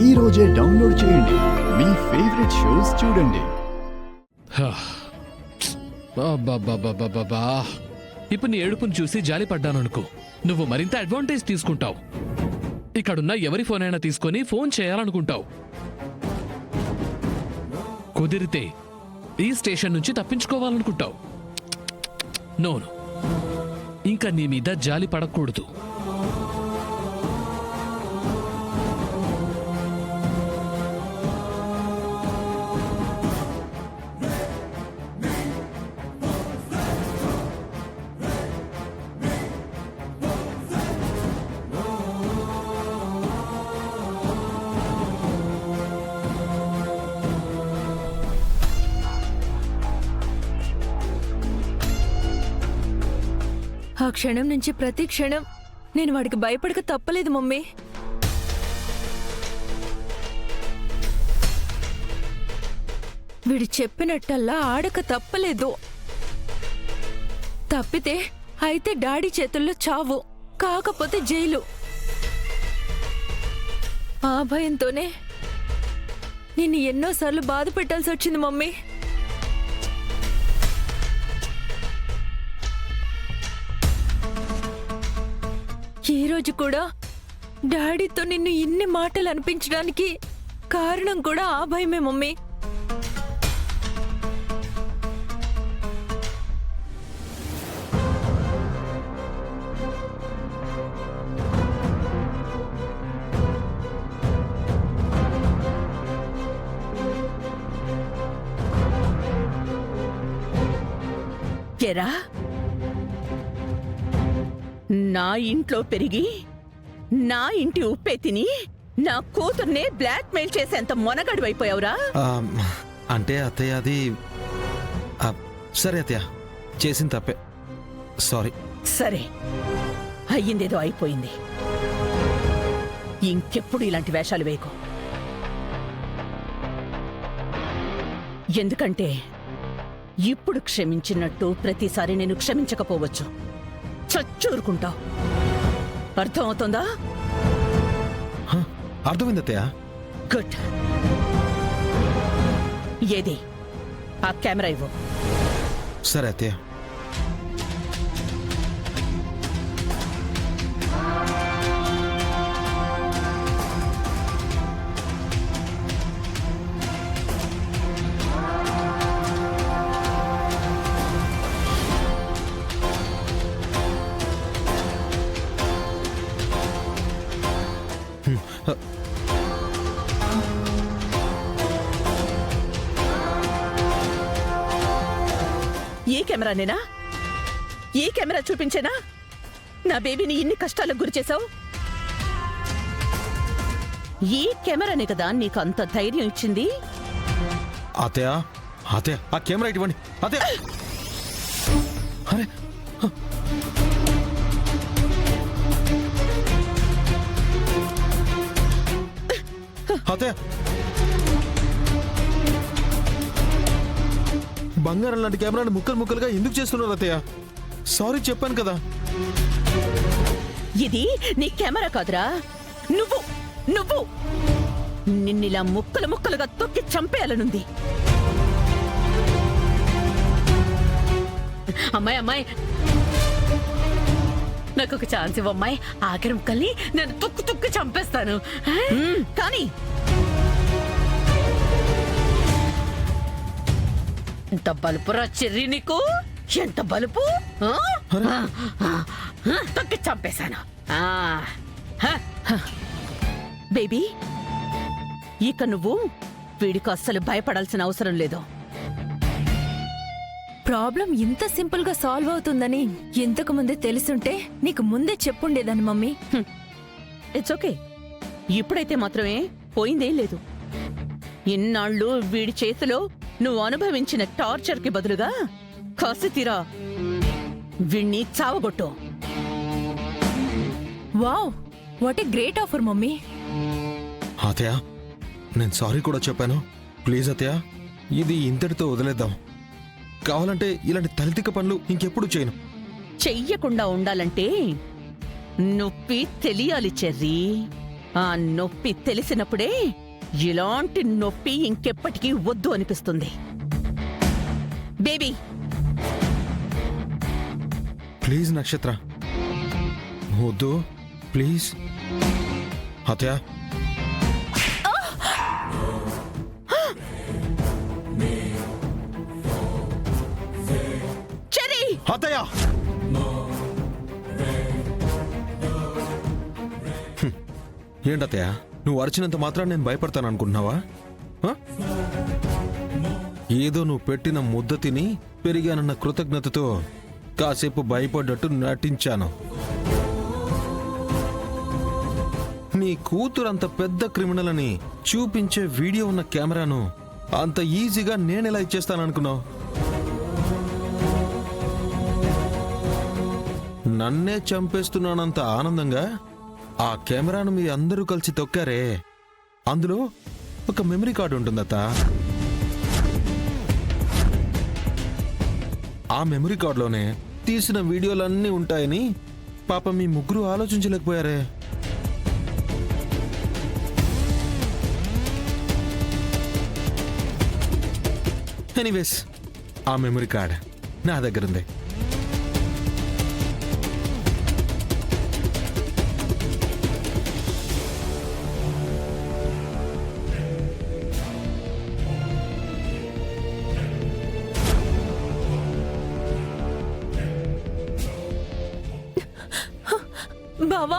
ఈ రోజే డౌన్లోడ్ చేయండి. మీ ఫేవరెట్ షోస్ చూడండి. ఇప్పుడు నీ ఏడుపును చూసి జాలి పడ్డాననుకో, నువ్వు మరింత అడ్వాంటేజ్ తీసుకుంటావు. ఇక్కడున్న ఎవరి ఫోన్ అయినా తీసుకొని ఫోన్ చేయాలనుకుంటావు. కుదిరితే ఈ స్టేషన్ నుంచి తప్పించుకోవాలనుకుంటావు. నోను, ఇంకా నీ మీద జాలి పడకూడదు. ఆ క్షణం నుంచి ప్రతి క్షణం నేను వాడికి భయపడక తప్పలేదు మమ్మీ. వీడు చెప్పినట్టల్లా ఆడక తప్పలేదు. తప్పితే అయితే డాడీ చేతుల్లో చావు, కాకపోతే జైలు. ఆ భయంతోనే నిన్ను ఎన్నోసార్లు బాధ పెట్టాల్సి వచ్చింది మమ్మీ. ఈ రోజు కూడా డాడీతో నిన్ను ఇన్ని మాటలు అనిపించడానికి కారణం కూడా ఆ భయమే మమ్మీ. ఎరా, నా ఇంట్లో పెరిగి నా ఇంటి ఉప్పే తిని నా కూతుర్నే బ్లాక్ మెయిల్ చేసేంత మొనగడివైపోయావురా? అంటే అత్తయ్య అది సరే అత్తయ్య, చేసిన తప్పే, సారీ. సరే, అయ్యిందేదో అయిపోయింది. ఇంకెప్పుడు ఇలాంటి వేషాలు వేయకు. ఎందుకంటే ఇప్పుడు క్షమించినట్టు ప్రతిసారి నేను క్షమించకపోవచ్చు. చచ్చూరుకుంటావు. అర్థమవుతుందా? అర్థమైంది అత్తయ్య. గుడ్. ఏది ఆ కెమెరా ఇవ్వు. సరే అత్తయ్య. ఈ కెమెరానేనా? ఈ కెమెరా చూపించేనా నా బేబీని ఇన్ని కష్టాలకు గురిచేశావు? ఈ కెమెరానే కదా నీకు అంత ధైర్యం ఇచ్చింది? అత్తయ్య, అత్తయ్య ఆ కెమెరా ఇవ్వండి అత్తయ్య. అరే అత్తయ్య, బంగారం లాంటి కెమెరాని ముక్కలు ముక్కలుగా ఎందుకు చేస్తున్నారు అత్తయ్య? సారీ చెప్పాను కదా. ఇది నీ కెమెరా కాదురా, నువ్వు నువ్వు నిన్నిలా ముక్కలు ముక్కలుగా తొక్కి చంపేయాలనుంది. అమ్మాయి అమ్మాయి, నాకు ఒక ఛాన్స్ ఇవ్వమ్మాయి. ఆఖరి ముక్కల్ని నేను తొక్కు తొక్కి చంపేస్తాను. కానీ ఎంత బలుపురా చెర్రి నీకు! ఎంత బలుపు! తొక్కి చంపేశాను. బేబీ, ఇక నువ్వు వీడికి అస్సలు భయపడాల్సిన అవసరం లేదు. ప్రాబ్లం ఇంత సింపుల్ గా సాల్వ్ అవుతుందని ఇంతకు ముందే తెలుసుంటే నీకు ముందే చెప్పుండేదాన్ని మమ్మీ. It's okay. ఇప్పుడైతే మాత్రమే పోయిందేం లేదు. ఇన్నాళ్ళు వీడి చేతిలో నువ్వు అనుభవించిన టార్చర్ కి బదులుగా కాసి తీరా వీణ్ణి చావగొట్టు. Wow, what a great offer mummy. అత్తయ్య, నేను సారీ కూడా చెప్పాను. ప్లీజ్ అత్తయ్య, ఇది ఇంతటితో వదిలేద్దాం. కావాలంటే ఇలాంటి తలతిక్క పనులు ఇంకెప్పుడు చేయను. చెయ్యకుండా ఉండాలంటే నొప్పి తెలియాలి చెర్రీ. ఆ నొప్పి తెలిసినప్పుడే ఇలాంటి నొప్పి ఇంకెప్పటికీ వద్దు అనిపిస్తుంది. బేబీ, ప్లీజ్ నక్షత్ర, వద్దు ప్లీజ్. అత్తయ్య, చెర్రీ, అత్తయ్య! ఏంటత్తయ్య, నువ్వు అరిచినంత మాత్రం నేను భయపడతాను అనుకుంటున్నావా? ఆ? ఏదో నువ్వు పెట్టిన ముద్ద తిని పెరిగానన్న కృతజ్ఞతతో కాసేపు భయపడ్డట్టు నటించాను. నీ కూతురు అంత పెద్ద క్రిమినల్ అని చూపించే వీడియో ఉన్న కెమెరాను అంత ఈజీగా నేనెలా ఇచ్చేస్తాననుకున్నావు? నన్నే చంపేస్తున్నానంత ఆనందంగా ఆ కెమెరాను మీ అందరూ కలిసి తొక్కారే, అందులో ఒక మెమరీ కార్డు ఉంటుందత్త. ఆ మెమరీ కార్డులోనే తీసిన వీడియోలన్నీ ఉంటాయని పాప మీ ముగ్గురు ఆలోచించలేకపోయారే. ఎనీవేస్, ఆ మెమరీ కార్డ్ నా దగ్గరుంది. బావా,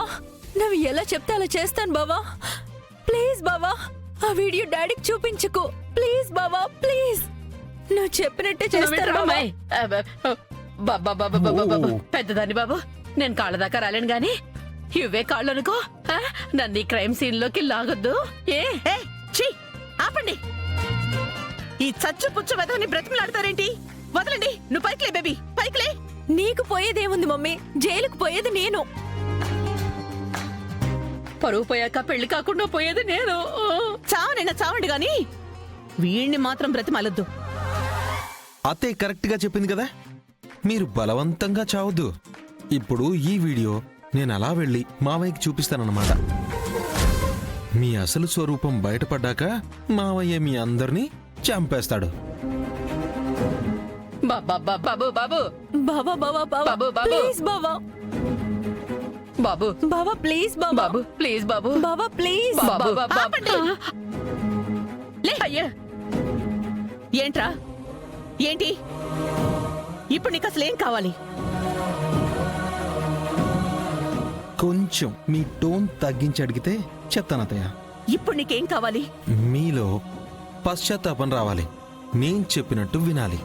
నువ్వు ఎలా చెప్తే అలా చేస్తాను బావా. ప్లీజ్ బావా, ఆ వీడియో డాడీకి చూపించకు. ప్లీజ్ బావా, ప్లీజ్. నువ్వు చెప్పినట్టే చేస్తాను బావా. అమ్మాయి పెద్దదాన్ని బాబు, నేను కాళ్ళ దాకా రాలేను గాని ఇవే కాళ్ళు అనుకో. నన్ను ఈ క్రైమ్ సీన్ లోకి లాగొద్దు. ఏ ఛీ, ఆపండి. ఈ చచ్చు పుచ్చు వెధని బ్రతిమలాడతారేంటి? వదలండి. నువ్వు పైకిలే బేబీ, పైకిలే. నీకు పోయేదేముంది మమ్మీ, జైలుకు పోయేది నేను. పరువు పోయాక పెళ్లి కాకుండా పోయేది నేను. చావనైనా చావండి గాని వీణ్ణి మాత్రం బ్రతిమాలొద్దు. అత్తయ్య కరెక్ట్గా చెప్పింది కదా, మీరు బలవంతంగా చావద్దు. ఇప్పుడు ఈ వీడియో నేను అలా వెళ్ళి మావయ్యకి చూపిస్తానన్నమాట. మీ అసలు స్వరూపం బయటపడ్డాక మావయ్య మీ అందరినీ చంపేస్తాడు. బాబు బాబు బావా బావా బావా, బాబు, బాబు. ప్లీజ్ బావా. బాబు బావా ప్లీజ్ బావా. బాబు ప్లీజ్ బాబు. బావా ప్లీజ్. బాబు ఆపండి. లే. అయ్యా, ఏంట్రా, ఏంటి ఇప్పుడు నీకు అసలు ఏం కావాలి? కొంచెం మీ టోన్ తగ్గించి అడిగితే చెప్తానత్తయ్య. ఇప్పుడు నీకేం కావాలి? మీలో పశ్చాత్తాపం రావాలి, నేను చెప్పినట్టు వినాలి.